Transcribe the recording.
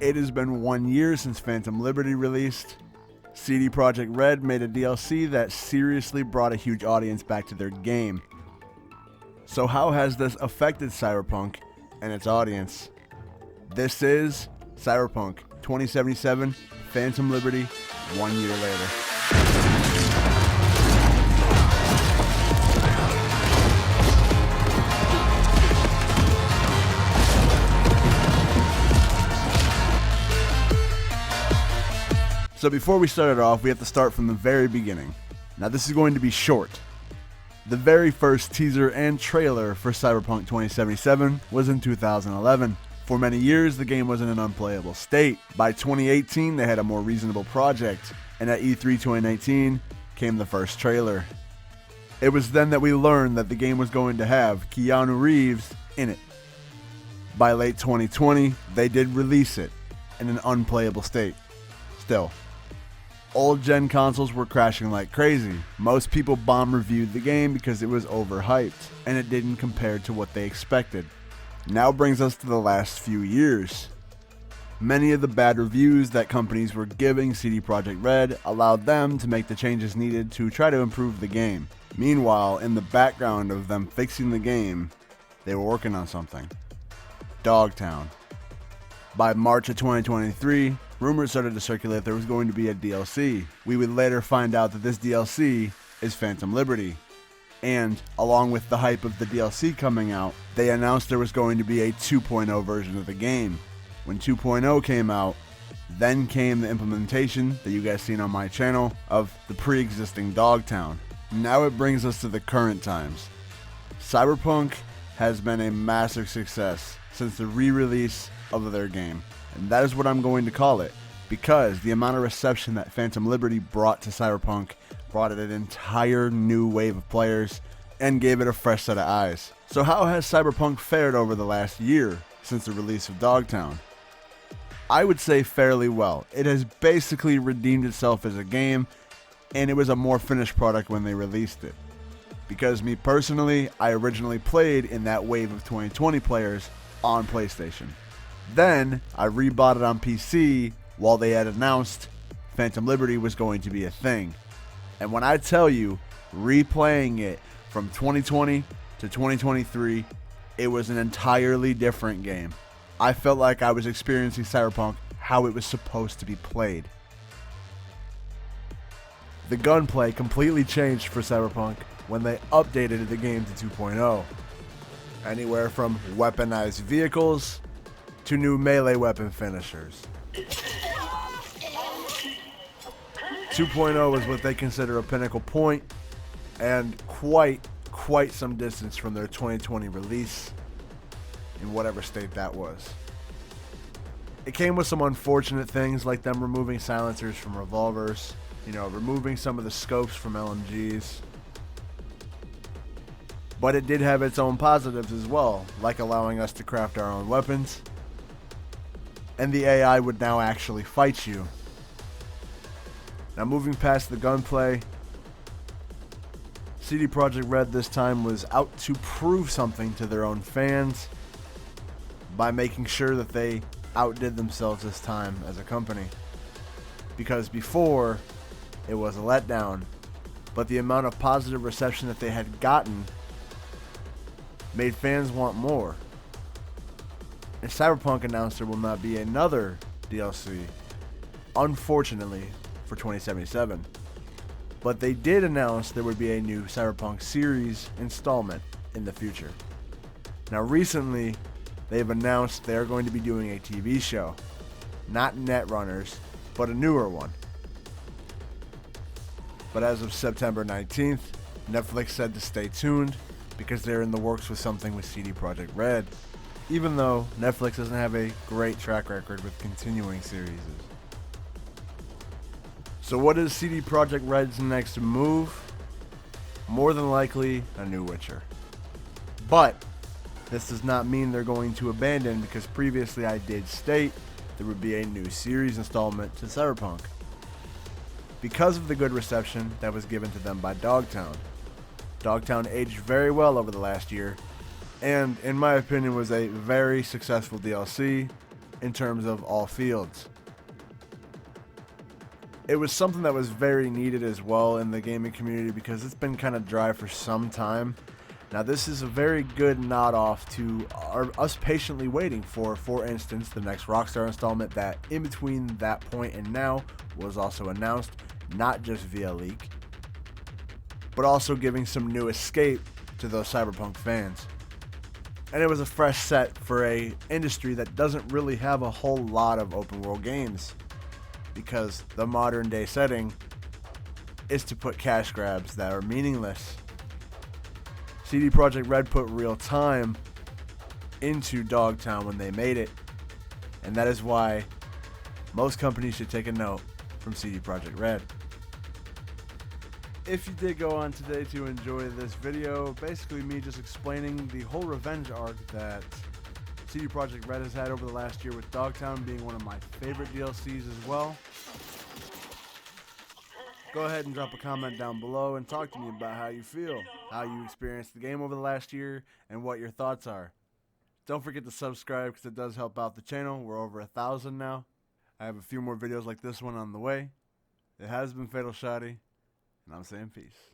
It has been 1 year since Phantom Liberty released. CD PROJEKT RED made a DLC that seriously brought a huge audience back to their game. So how has this affected Cyberpunk and its audience? This is Cyberpunk 2077 Phantom Liberty 1 year later. So before we start it off, we have to start from the very beginning. Now this is going to be short. The very first teaser and trailer for Cyberpunk 2077 was in 2011. For many years, the game was in an unplayable state. By 2018, they had a more reasonable project, and at E3 2019 came the first trailer. It was then that we learned that the game was going to have Keanu Reeves in it. By late 2020, they did release it in an unplayable state. Still, old gen consoles were crashing like crazy. Most people bomb reviewed the game because it was overhyped and it didn't compare to what they expected. Now brings us to the last few years. Many of the bad reviews that companies were giving CD PROJEKT RED allowed them to make the changes needed to try to improve the game. Meanwhile, in the background of them fixing the game, they were working on something. Dogtown. By March of 2023, rumors started to circulate there was going to be a DLC. We would later find out that this DLC is Phantom Liberty. And, along with the hype of the DLC coming out, they announced there was going to be a 2.0 version of the game. When 2.0 came out, then came the implementation that you guys seen on my channel of the pre-existing Dogtown. Now it brings us to the current times. Cyberpunk has been a massive success since the re-release of their game. And that is what I'm going to call it, because the amount of reception that Phantom Liberty brought to Cyberpunk brought it an entire new wave of players and gave it a fresh set of eyes. So how has Cyberpunk fared over the last year since the release of Dogtown? I would say fairly well. It has basically redeemed itself as a game, and it was a more finished product when they released it. Because me personally, I originally played in that wave of 2020 players on PlayStation. Then, I rebought it on PC while they had announced Phantom Liberty was going to be a thing. And when I tell you, replaying it from 2020 to 2023, it was an entirely different game. I felt like I was experiencing Cyberpunk how it was supposed to be played. The gunplay completely changed for Cyberpunk when they updated the game to 2.0. Anywhere from weaponized vehicles to new melee weapon finishers. 2.0 is what they consider a pinnacle point, and quite some distance from their 2020 release, in whatever state that was. It came with some unfortunate things like them removing silencers from revolvers, removing some of the scopes from LMGs. But it did have its own positives as well, like allowing us to craft our own weapons, and the AI would now actually fight you. Now moving past the gunplay, CD PROJEKT RED this time was out to prove something to their own fans by making sure that they outdid themselves this time as a company. Because before, it was a letdown, but the amount of positive reception that they had gotten made fans want more. And Cyberpunk announced there will not be another DLC, unfortunately, for 2077. But they did announce there would be a new Cyberpunk series installment in the future. Now recently, they've announced they're going to be doing a TV show. Not Netrunners, but a newer one. But as of September 19th, Netflix said to stay tuned because they're in the works with something with CD PROJEKT RED. Even though Netflix doesn't have a great track record with continuing series. So what is CD PROJEKT RED's next move? More than likely, a new Witcher. But this does not mean they're going to abandon, because previously I did state there would be a new series installment to Cyberpunk. Because of the good reception that was given to them by Dogtown. Dogtown aged very well over the last year, and in my opinion was a very successful DLC in terms of all fields. It was something that was very needed as well in the gaming community because it's been kind of dry for some time. Now this is a very good nod off to us patiently waiting for instance, the next Rockstar installment that in between that point and now was also announced, not just via leak, but also giving some new escape to those Cyberpunk fans. And it was a fresh set for a industry that doesn't really have a whole lot of open world games, because the modern day setting is to put cash grabs that are meaningless. CD PROJEKT RED put real time into Dogtown when they made it, and that is why most companies should take a note from CD PROJEKT RED. If you did go on today to enjoy this video, basically me just explaining the whole revenge arc that CD PROJEKT RED has had over the last year, with Dogtown being one of my favorite DLCs as well. Go ahead and drop a comment down below and talk to me about how you feel, how you experienced the game over the last year, and what your thoughts are. Don't forget to subscribe because it does help out the channel. We're over 1,000 now. I have a few more videos like this one on the way. It has been FatalShotty, and I'm saying peace.